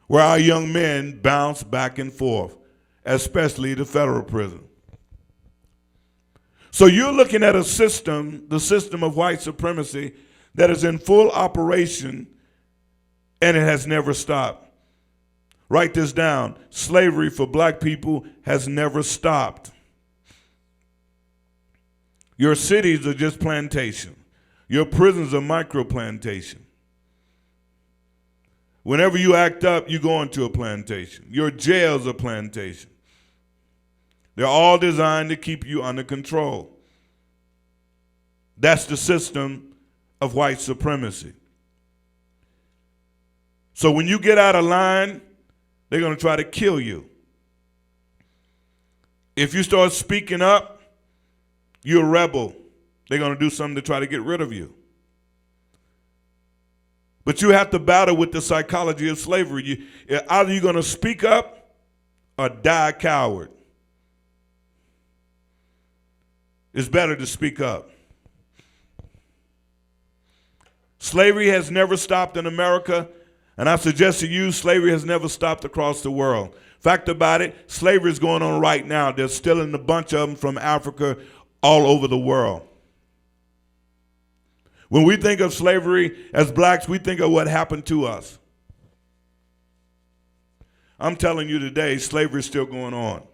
where our young men bounce back and forth, especially the federal prison. So you're looking at a system, the system of white supremacy, that is in full operation, and it has never stopped. Write this down. Slavery for black people has never stopped. Your cities are just plantation. Your prisons are micro plantation. Whenever you act up, you go into a plantation. Your jails are plantation. They're all designed to keep you under control. That's the system of white supremacy. So when you get out of line, they're going to try to kill you. If you start speaking up, you're a rebel. They're going to do something to try to get rid of you. But you have to battle with the psychology of slavery. Either you're going to speak up or die a coward. It's better to speak up. Slavery has never stopped in America, and I suggest to you, slavery has never stopped across the world. Fact about it, slavery is going on right now. There's still a bunch of them from Africa all over the world. When we think of slavery as blacks, we think of what happened to us. I'm telling you today, slavery is still going on.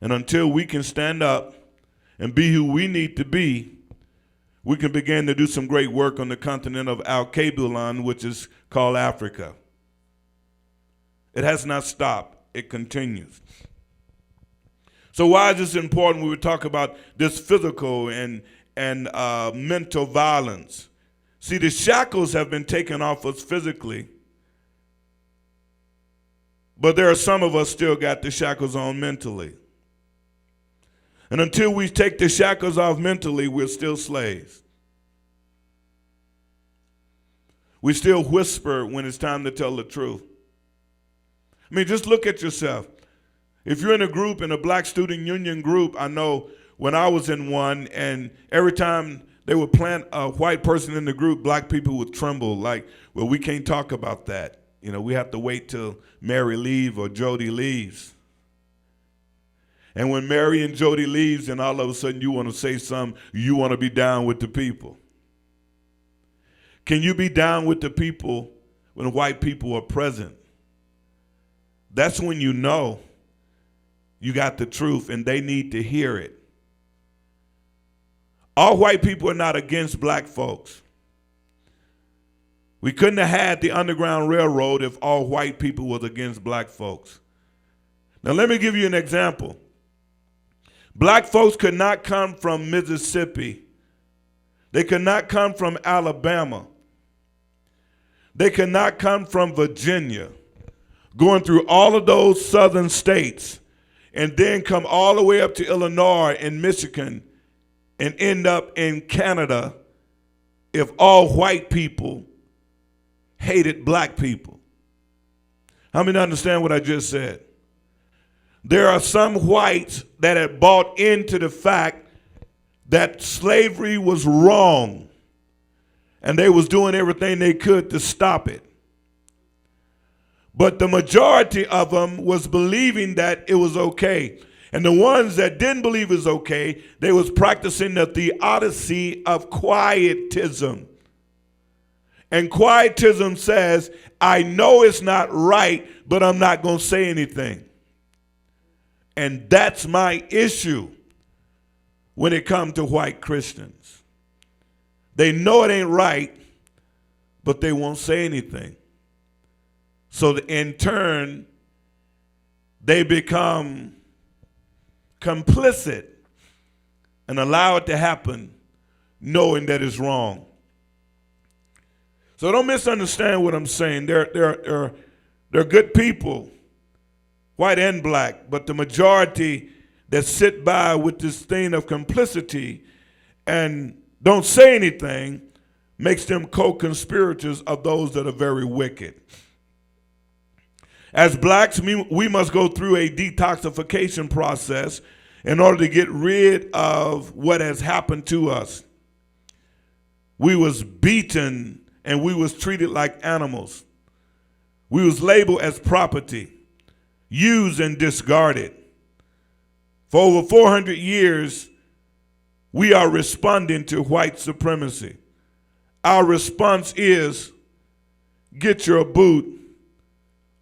And until we can stand up and be who we need to be, we can begin to do some great work on the continent of Al-Kabulan, which is called Africa. It has not stopped. It continues. So why is this important when we talk about this physical and mental violence? See, the shackles have been taken off us physically, but there are some of us still got the shackles on mentally. And until we take the shackles off mentally, we're still slaves. We still whisper when it's time to tell the truth. I mean, just look at yourself. If you're in a group, in a black student union group, I know when I was in one, and every time they would plant a white person in the group, black people would tremble like, well, we can't talk about that. You know, we have to wait till Mary leaves or Jody leaves. And when Mary and Jody leaves, and all of a sudden you want to say something, you want to be down with the people. Can you be down with the people when white people are present? That's when you know you got the truth and they need to hear it. All white people are not against black folks. We couldn't have had the Underground Railroad if all white people was against black folks. Now let me give you an example. Black folks could not come from Mississippi. They could not come from Alabama. They could not come from Virginia, going through all of those southern states, and then come all the way up to Illinois and Michigan and end up in Canada if all white people hated black people. How many understand what I just said? There are some whites that had bought into the fact that slavery was wrong, and they was doing everything they could to stop it. But the majority of them was believing that it was okay. And the ones that didn't believe it was okay, they was practicing the theodicy of quietism. And quietism says, I know it's not right, but I'm not going to say anything. And that's my issue when it comes to white Christians. They know it ain't right, but they won't say anything. So in turn, they become complicit and allow it to happen knowing that it's wrong. So don't misunderstand what I'm saying. They're good people, white and black, but the majority that sit by with this thing of complicity and don't say anything makes them co-conspirators of those that are very wicked. As blacks, we must go through a detoxification process in order to get rid of what has happened to us. We was beaten and we was treated like animals. We was labeled as property, used and discarded. For over 400 years, we are responding to white supremacy. Our response is, get your boot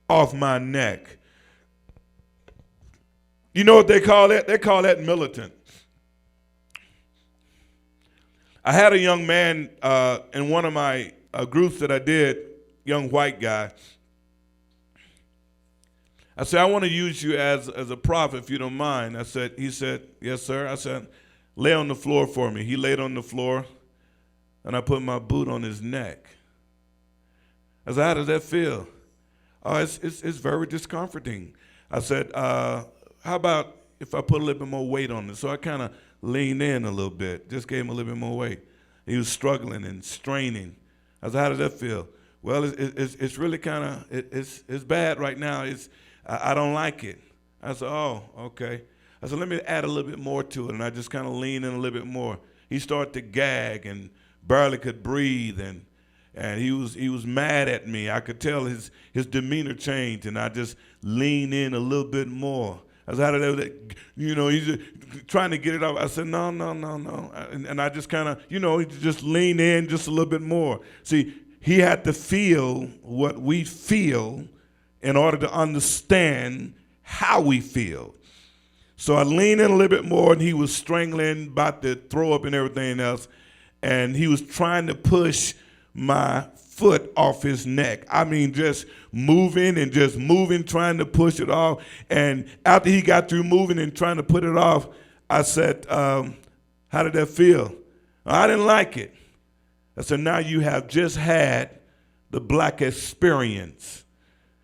off my neck. You know what they call that? They call that militant. I had a young man in one of my groups that I did, young white guy. I said, I want to use you as a prophet, if you don't mind. He said, yes, sir. I said, lay on the floor for me. He laid on the floor, and I put my boot on his neck. I said, how does that feel? Oh, it's very discomforting. I said, how about if I put a little bit more weight on it? So I kind of leaned in a little bit, just gave him a little bit more weight. He was struggling and straining. I said, how does that feel? Well, it's really kind of, it's bad right now. I don't like it. I said, oh, okay. I said, let me add a little bit more to it. And I just kind of leaned in a little bit more. He started to gag and barely could breathe, and he was mad at me. I could tell his demeanor changed, and I just leaned in a little bit more. I said, how did that, he's just trying to get it off. I said, no. And I just kind of, he just leaned in just a little bit more. See, he had to feel what we feel in order to understand how we feel. So I leaned in a little bit more, and he was strangling, about to throw up and everything else, and he was trying to push my foot off his neck. I mean, just moving, trying to push it off. And after he got through moving and trying to put it off, I said, how did that feel? I didn't like it. I said, now you have just had the black experience.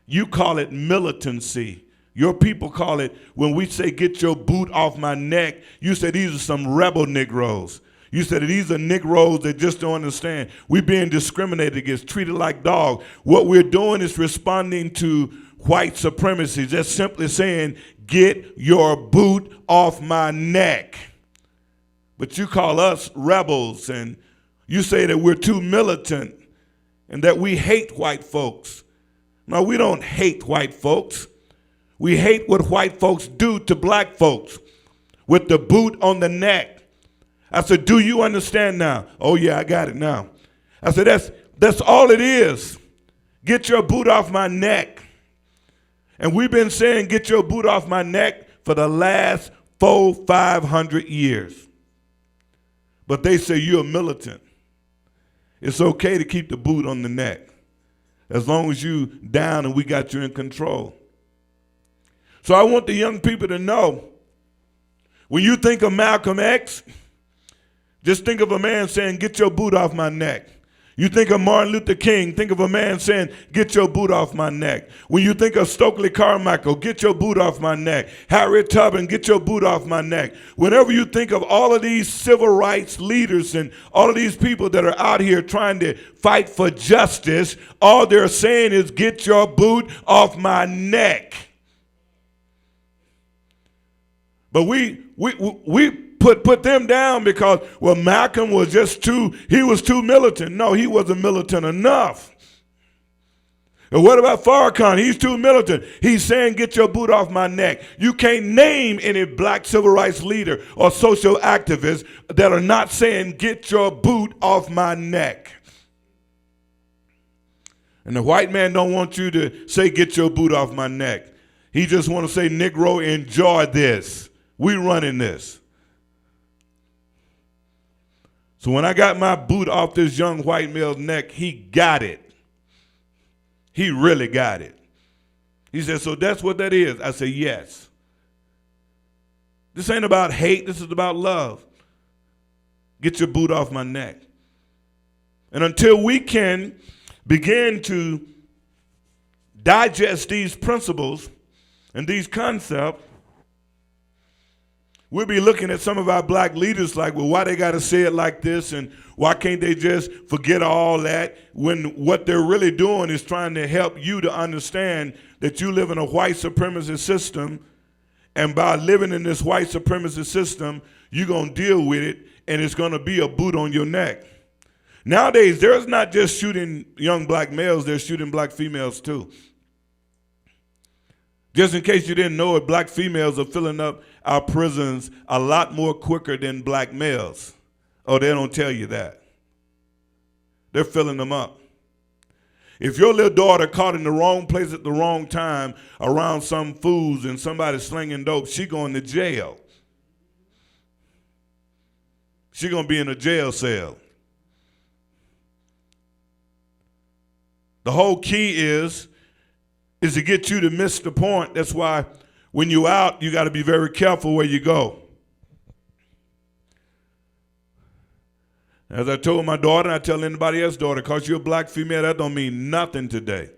You call it militancy. Your people call it, when we say get your boot off my neck, you say these are some rebel Negroes. You said these are Negroes that just don't understand. We're being discriminated against, treated like dogs. What we're doing is responding to white supremacy, just simply saying, get your boot off my neck. But you call us rebels, and you say that we're too militant and that we hate white folks. No, we don't hate white folks. We hate what white folks do to black folks with the boot on the neck. I said, do you understand now? Oh, yeah, I got it now. I said, that's all it is. Get your boot off my neck. And we've been saying get your boot off my neck for the last 500 years. But they say you're a militant. It's okay to keep the boot on the neck as long as you down and we got you in control. So I want the young people to know, when you think of Malcolm X, just think of a man saying, get your boot off my neck. You think of Martin Luther King, think of a man saying, get your boot off my neck. When you think of Stokely Carmichael, get your boot off my neck. Harriet Tubman, get your boot off my neck. Whenever you think of all of these civil rights leaders and all of these people that are out here trying to fight for justice, all they're saying is, get your boot off my neck. But we put them down because, well, Malcolm was he was too militant. No, he wasn't militant enough. And what about Farrakhan? He's too militant. He's saying, get your boot off my neck. You can't name any black civil rights leader or social activist that are not saying, get your boot off my neck. And the white man don't want you to say, get your boot off my neck. He just want to say, Negro, enjoy this. We running this. So when I got my boot off this young white male's neck, he got it. He really got it. He said, so that's what that is? I said, yes. This ain't about hate. This is about love. Get your boot off my neck. And until we can begin to digest these principles and these concepts, we'll be looking at some of our black leaders like, well, why they got to say it like this, and why can't they just forget all that, when what they're really doing is trying to help you to understand that you live in a white supremacist system, and by living in this white supremacist system, you're going to deal with it, and it's going to be a boot on your neck. Nowadays, there's not just shooting young black males, they're shooting black females too. Just in case you didn't know it, black females are filling up our prisons a lot more quicker than black males. Oh, they don't tell you that. They're filling them up. If your little daughter caught in the wrong place at the wrong time around some fools and somebody slinging dope, she going to jail. She going to be in a jail cell. The whole key is to get you to miss the point. That's why when you're out, you got to be very careful where you go. As I told my daughter, and I tell anybody else's daughter, because you're a black female, that don't mean nothing today.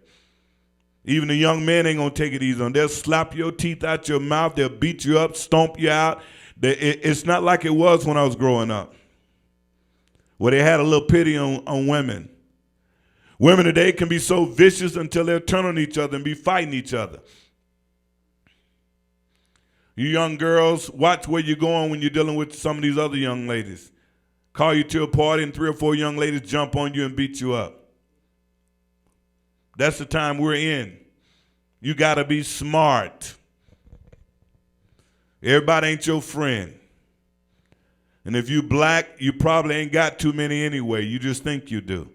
Even the young men ain't going to take it easy on. They'll slap your teeth out your mouth. They'll beat you up, stomp you out. It's not like it was when I was growing up, where they had a little pity on women. Women today can be so vicious until they'll turn on each other and be fighting each other. You young girls, watch where you're going when you're dealing with some of these other young ladies. Call you to a party and 3 or 4 young ladies jump on you and beat you up. That's the time we're in. You got to be smart. Everybody ain't your friend. And if you black, you probably ain't got too many anyway. You just think you do.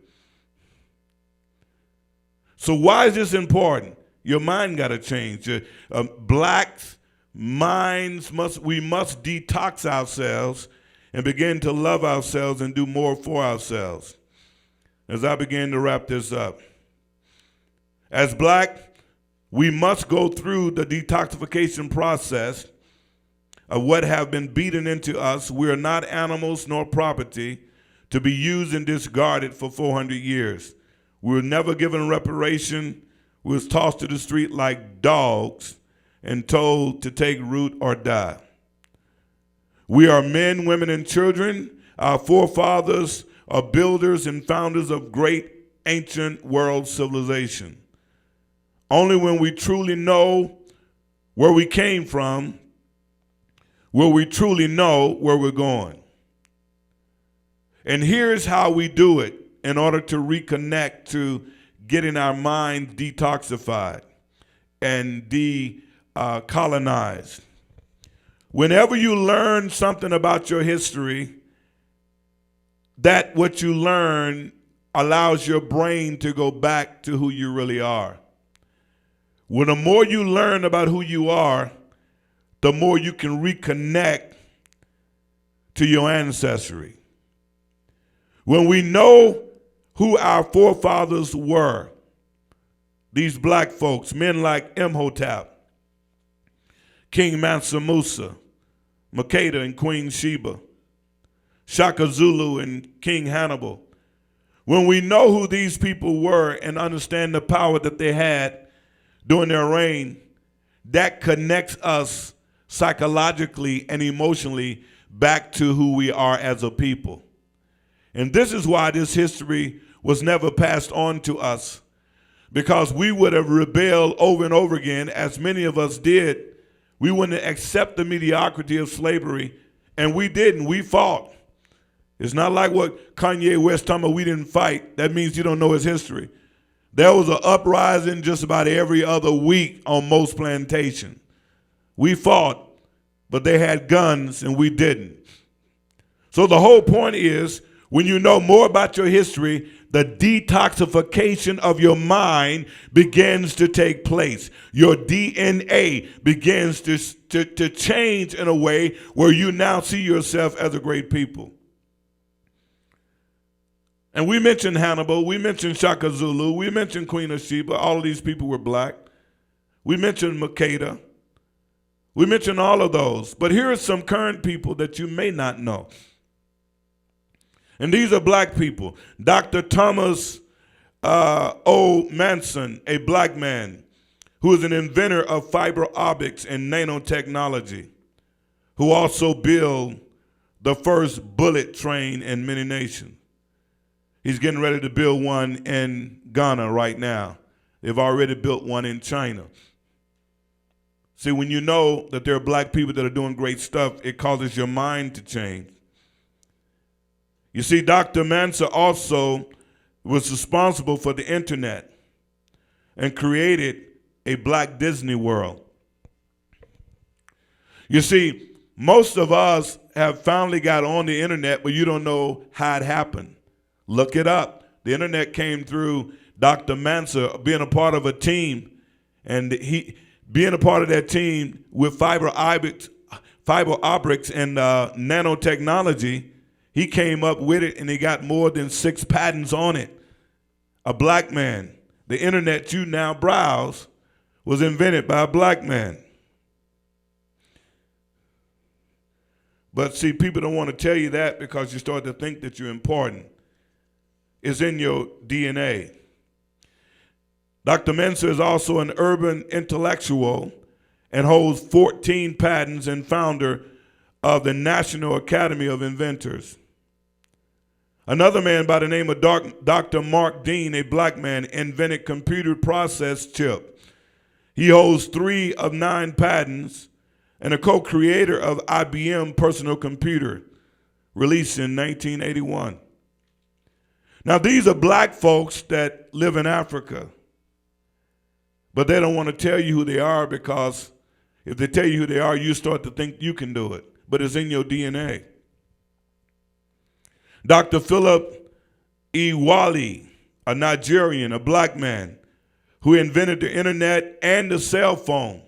So why is this important? Your mind got to change. Blacks' minds we must detox ourselves and begin to love ourselves and do more for ourselves. As I begin to wrap this up. As black, we must go through the detoxification process of what have been beaten into us. We are not animals nor property to be used and discarded for 400 years. We were never given reparation. We was tossed to the street like dogs and told to take root or die. We are men, women, and children. Our forefathers are builders and founders of great ancient world civilization. Only when we truly know where we came from will we truly know where we're going. And here's how we do it in order to reconnect to getting our mind detoxified and decolonized. Whenever you learn something about your history, that what you learn allows your brain to go back to who you really are. When the more you learn about who you are, the more you can reconnect to your ancestry. When we know who our forefathers were, these black folks, men like Imhotep, King Mansa Musa, Makeda and Queen Sheba, Shaka Zulu and King Hannibal. When we know who these people were and understand the power that they had during their reign, that connects us psychologically and emotionally back to who we are as a people. And this is why this history was never passed on to us, because we would have rebelled over and over again, as many of us did. We wouldn't accept the mediocrity of slavery, and we didn't. We fought. It's not like what Kanye West talking about, we didn't fight. That means you don't know his history. There was an uprising just about every other week on most plantations. We fought, but they had guns and we didn't. So the whole point is, when you know more about your history, the detoxification of your mind begins to take place. Your DNA begins to change in a way where you now see yourself as a great people. And we mentioned Hannibal, we mentioned Shaka Zulu, we mentioned Queen of Sheba. All of these people were black. We mentioned Makeda. We mentioned all of those. But here are some current people that you may not know. And these are black people. Dr. Thomas O. Manson, a black man who is an inventor of fiber optics and nanotechnology, who also built the first bullet train in many nations. He's getting ready to build one in Ghana right now. They've already built one in China. See, when you know that there are black people that are doing great stuff, it causes your mind to change. You see, Dr. Manson also was responsible for the internet and created a black Disney World. You see, most of us have finally got on the internet, but you don't know how it happened. Look it up. The internet came through Dr. Manson being a part of a team, and he being a part of that team with fiber optics and nanotechnology. He came up with it, and he got more than 6 patents on it. A black man. The internet you now browse was invented by a black man. But see, people don't want to tell you that because you start to think that you're important. It's in your DNA. Dr. Manson is also an urban intellectual and holds 14 patents and founder of the National Academy of Inventors. Another man by the name of Dr. Mark Dean, a black man, invented computer process chip. He holds 3 of 9 patents and a co-creator of IBM personal computer, released in 1981. Now, these are black folks that live in Africa, but they don't want to tell you who they are, because if they tell you who they are, you start to think you can do it, but it's in your DNA. Dr. Philip E. Wally, a Nigerian, a black man, who invented the internet and the cell phone.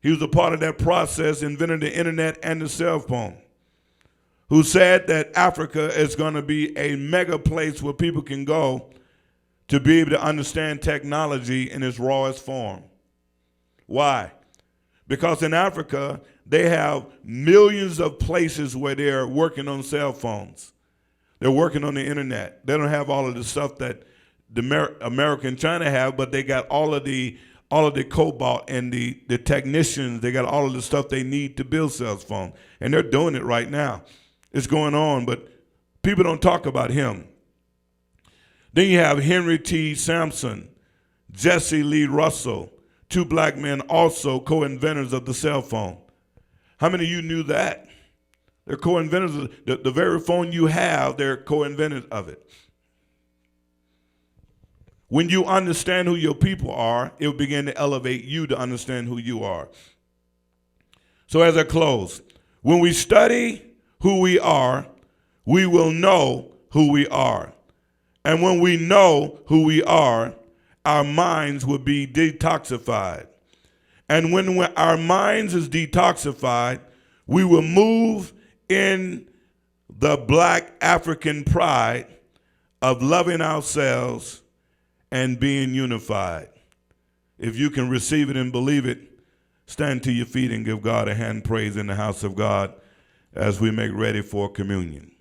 He was a part of that process, invented the internet and the cell phone, who said that Africa is going to be a mega place where people can go to be able to understand technology in its rawest form. Why? Because in Africa, they have millions of places where they're working on cell phones. They're working on the internet. They don't have all of the stuff that the America and China have, but they got all of the cobalt and the technicians. They got all of the stuff they need to build cell phones, and they're doing it right now. It's going on, but people don't talk about him. Then you have Henry T. Sampson, Jesse Lee Russell, 2 black men also co-inventors of the cell phone. How many of you knew that? They're co-inventors of the very phone you have, they're co-inventors of it. When you understand who your people are, it will begin to elevate you to understand who you are. So as I close, when we study who we are, we will know who we are. And when we know who we are, our minds will be detoxified. And when our minds is detoxified, we will move in the black African pride of loving ourselves and being unified. If you can receive it and believe it, stand to your feet and give God a hand praise in the house of God as we make ready for communion.